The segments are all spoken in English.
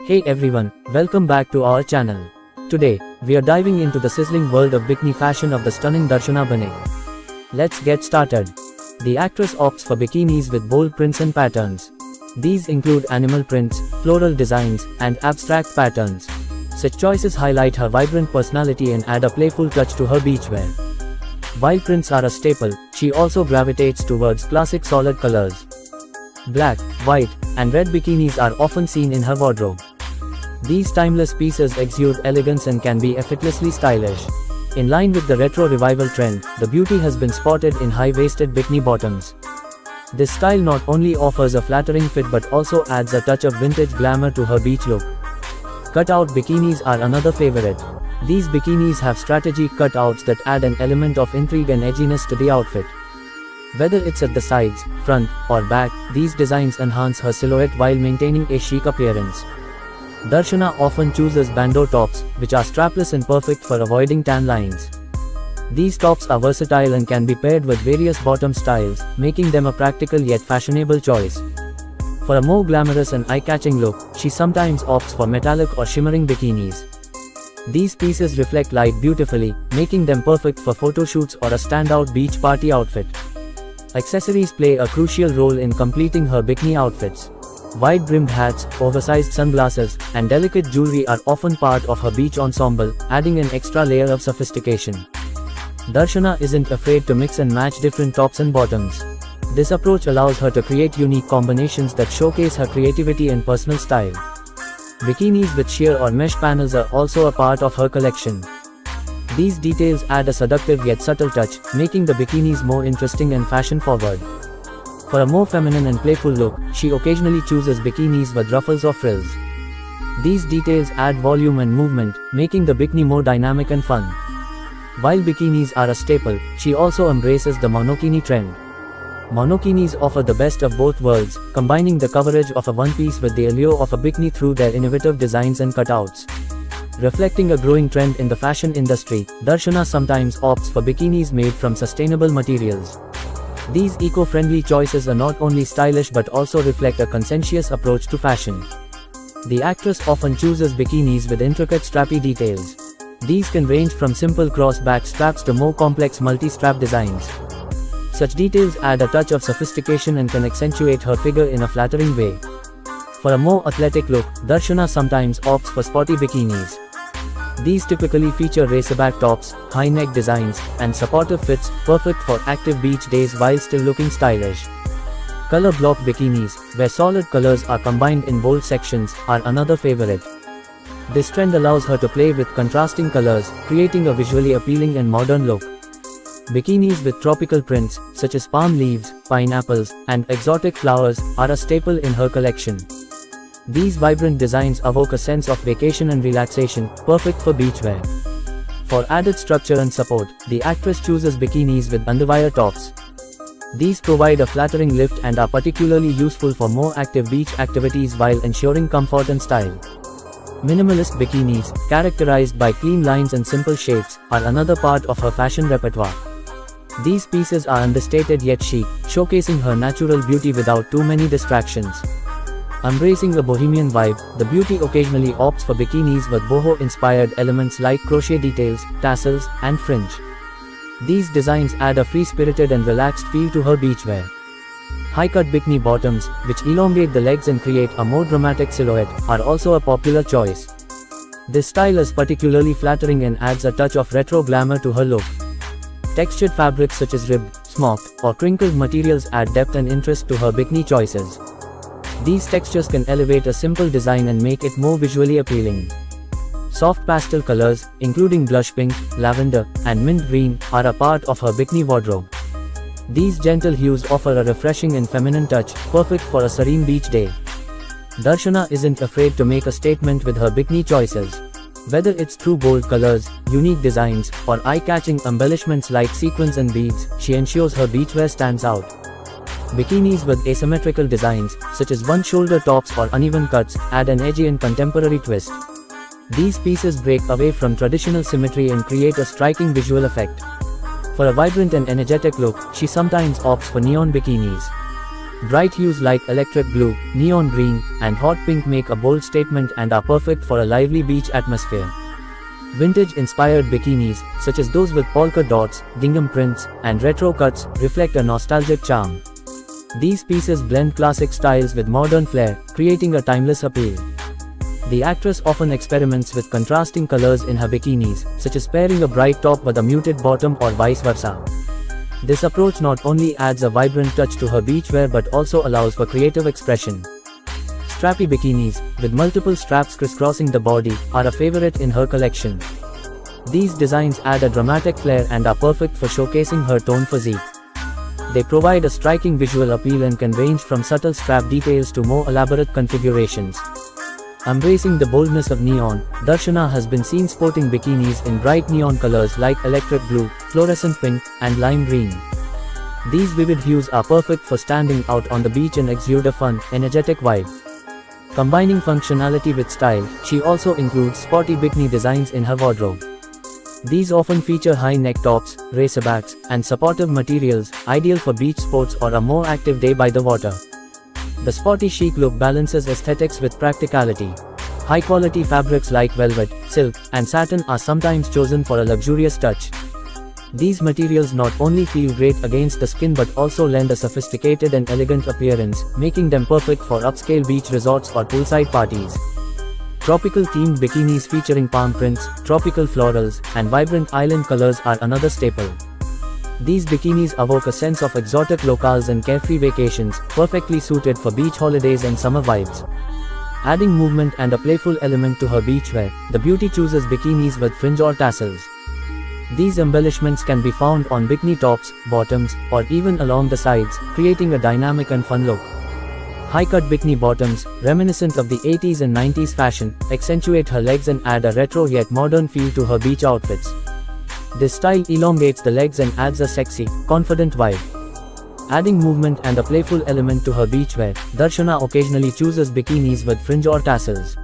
Hey everyone, welcome back to our channel. Today, we are diving into the sizzling world of bikini fashion of the stunning Darshana Banig. Let's get started. The actress opts for bikinis with bold prints and patterns. These include animal prints, floral designs, and abstract patterns. Such choices highlight her vibrant personality and add a playful touch to her beachwear. While prints are a staple, she also gravitates towards classic solid colors. Black, white, and red bikinis are often seen in her wardrobe. These timeless pieces exude elegance and can be effortlessly stylish. In line with the retro revival trend, the beauty has been spotted in high-waisted bikini bottoms. This style not only offers a flattering fit but also adds a touch of vintage glamour to her beach look. Cutout bikinis are another favorite. These bikinis have strategic cutouts that add an element of intrigue and edginess to the outfit. Whether it's at the sides, front, or back, these designs enhance her silhouette while maintaining a chic appearance. Darshana often chooses bandeau tops, which are strapless and perfect for avoiding tan lines. These tops are versatile and can be paired with various bottom styles, making them a practical yet fashionable choice. For a more glamorous and eye-catching look, she sometimes opts for metallic or shimmering bikinis. These pieces reflect light beautifully, making them perfect for photo shoots or a standout beach party outfit. Accessories play a crucial role in completing her bikini outfits. Wide-brimmed hats, oversized sunglasses, and delicate jewelry are often part of her beach ensemble, adding an extra layer of sophistication. Darshana isn't afraid to mix and match different tops and bottoms. This approach allows her to create unique combinations that showcase her creativity and personal style. Bikinis with sheer or mesh panels are also a part of her collection. These details add a seductive yet subtle touch, making the bikinis more interesting and fashion-forward. For a more feminine and playful look, she occasionally chooses bikinis with ruffles or frills. These details add volume and movement, making the bikini more dynamic and fun. While bikinis are a staple, she also embraces the monokini trend. Monokinis offer the best of both worlds, combining the coverage of a one-piece with the allure of a bikini through their innovative designs and cutouts. Reflecting a growing trend in the fashion industry, Darshana sometimes opts for bikinis made from sustainable materials. These eco-friendly choices are not only stylish but also reflect a conscientious approach to fashion. The actress often chooses bikinis with intricate strappy details. These can range from simple cross-back straps to more complex multi-strap designs. Such details add a touch of sophistication and can accentuate her figure in a flattering way. For a more athletic look, Darshana sometimes opts for sporty bikinis. These typically feature racerback tops, high neck designs, and supportive fits, perfect for active beach days while still looking stylish. Color block bikinis, where solid colors are combined in bold sections, are another favorite. This trend allows her to play with contrasting colors, creating a visually appealing and modern look. Bikinis with tropical prints, such as palm leaves, pineapples, and exotic flowers, are a staple in her collection. These vibrant designs evoke a sense of vacation and relaxation, perfect for beachwear. For added structure and support, the actress chooses bikinis with underwire tops. These provide a flattering lift and are particularly useful for more active beach activities while ensuring comfort and style. Minimalist bikinis, characterized by clean lines and simple shapes, are another part of her fashion repertoire. These pieces are understated yet chic, showcasing her natural beauty without too many distractions. Embracing a bohemian vibe, the beauty occasionally opts for bikinis with boho-inspired elements like crochet details, tassels, and fringe. These designs add a free-spirited and relaxed feel to her beachwear. High-cut bikini bottoms, which elongate the legs and create a more dramatic silhouette, are also a popular choice. This style is particularly flattering and adds a touch of retro glamour to her look. Textured fabrics such as ribbed, smoked, or crinkled materials add depth and interest to her bikini choices. These textures can elevate a simple design and make it more visually appealing. Soft pastel colors, including blush pink, lavender, and mint green, are a part of her bikini wardrobe. These gentle hues offer a refreshing and feminine touch, perfect for a serene beach day. Darshana isn't afraid to make a statement with her bikini choices. Whether it's through bold colors, unique designs, or eye-catching embellishments like sequins and beads, she ensures her beachwear stands out. Bikinis with asymmetrical designs, such as one-shoulder tops or uneven cuts, add an edgy and contemporary twist. These pieces break away from traditional symmetry and create a striking visual effect. For a vibrant and energetic look, she sometimes opts for neon bikinis. Bright hues like electric blue, neon green, and hot pink make a bold statement and are perfect for a lively beach atmosphere. Vintage-inspired bikinis, such as those with polka dots, gingham prints, and retro cuts, reflect a nostalgic charm. These pieces blend classic styles with modern flair, creating a timeless appeal. The actress often experiments with contrasting colors in her bikinis, such as pairing a bright top with a muted bottom or vice versa. This approach not only adds a vibrant touch to her beachwear but also allows for creative expression. Strappy bikinis, with multiple straps crisscrossing the body, are a favorite in her collection. These designs add a dramatic flair and are perfect for showcasing her toned physique. They provide a striking visual appeal and can range from subtle strap details to more elaborate configurations. Embracing the boldness of neon, Darshana has been seen sporting bikinis in bright neon colors like electric blue, fluorescent pink, and lime green. These vivid hues are perfect for standing out on the beach and exude a fun, energetic vibe. Combining functionality with style, she also includes sporty bikini designs in her wardrobe. These often feature high neck tops, racerbacks, and supportive materials, ideal for beach sports or a more active day by the water. The sporty chic look balances aesthetics with practicality. High-quality fabrics like velvet, silk, and satin are sometimes chosen for a luxurious touch. These materials not only feel great against the skin but also lend a sophisticated and elegant appearance, making them perfect for upscale beach resorts or poolside parties. Tropical-themed bikinis featuring palm prints, tropical florals, and vibrant island colors are another staple. These bikinis evoke a sense of exotic locales and carefree vacations, perfectly suited for beach holidays and summer vibes. Adding movement and a playful element to her beachwear, the beauty chooses bikinis with fringe or tassels. These embellishments can be found on bikini tops, bottoms, or even along the sides, creating a dynamic and fun look. High-cut bikini bottoms, reminiscent of the 80s and 90s fashion, accentuate her legs and add a retro yet modern feel to her beach outfits. This style elongates the legs and adds a sexy, confident vibe. Adding movement and a playful element to her beachwear, Darshana occasionally chooses bikinis with fringe or tassels.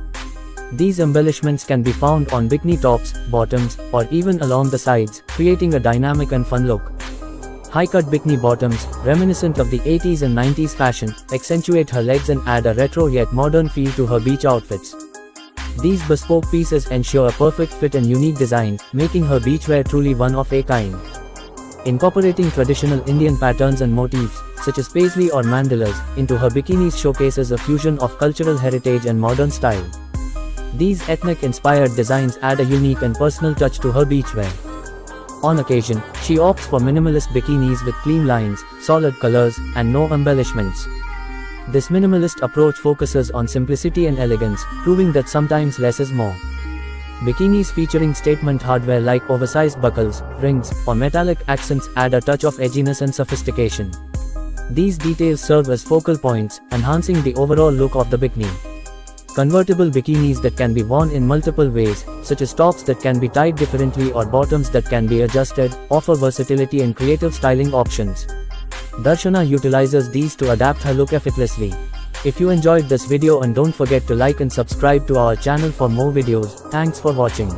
These embellishments can be found on bikini tops, bottoms, or even along the sides, creating a dynamic and fun look. High-cut bikini bottoms, reminiscent of the 80s and 90s fashion, accentuate her legs and add a retro yet modern feel to her beach outfits. These bespoke pieces ensure a perfect fit and unique design, making her beachwear truly one of a kind. Incorporating traditional Indian patterns and motifs, such as paisley or mandalas, into her bikinis showcases a fusion of cultural heritage and modern style. These ethnic-inspired designs add a unique and personal touch to her beachwear. On occasion, she opts for minimalist bikinis with clean lines, solid colors, and no embellishments. This minimalist approach focuses on simplicity and elegance, proving that sometimes less is more. Bikinis featuring statement hardware like oversized buckles, rings, or metallic accents add a touch of edginess and sophistication. These details serve as focal points, enhancing the overall look of the bikini. Convertible bikinis that can be worn in multiple ways, such as tops that can be tied differently or bottoms that can be adjusted, offer versatility and creative styling options. Darshana utilizes these to adapt her look effortlessly. If you enjoyed this video, and don't forget to like and subscribe to our channel for more videos. Thanks for watching.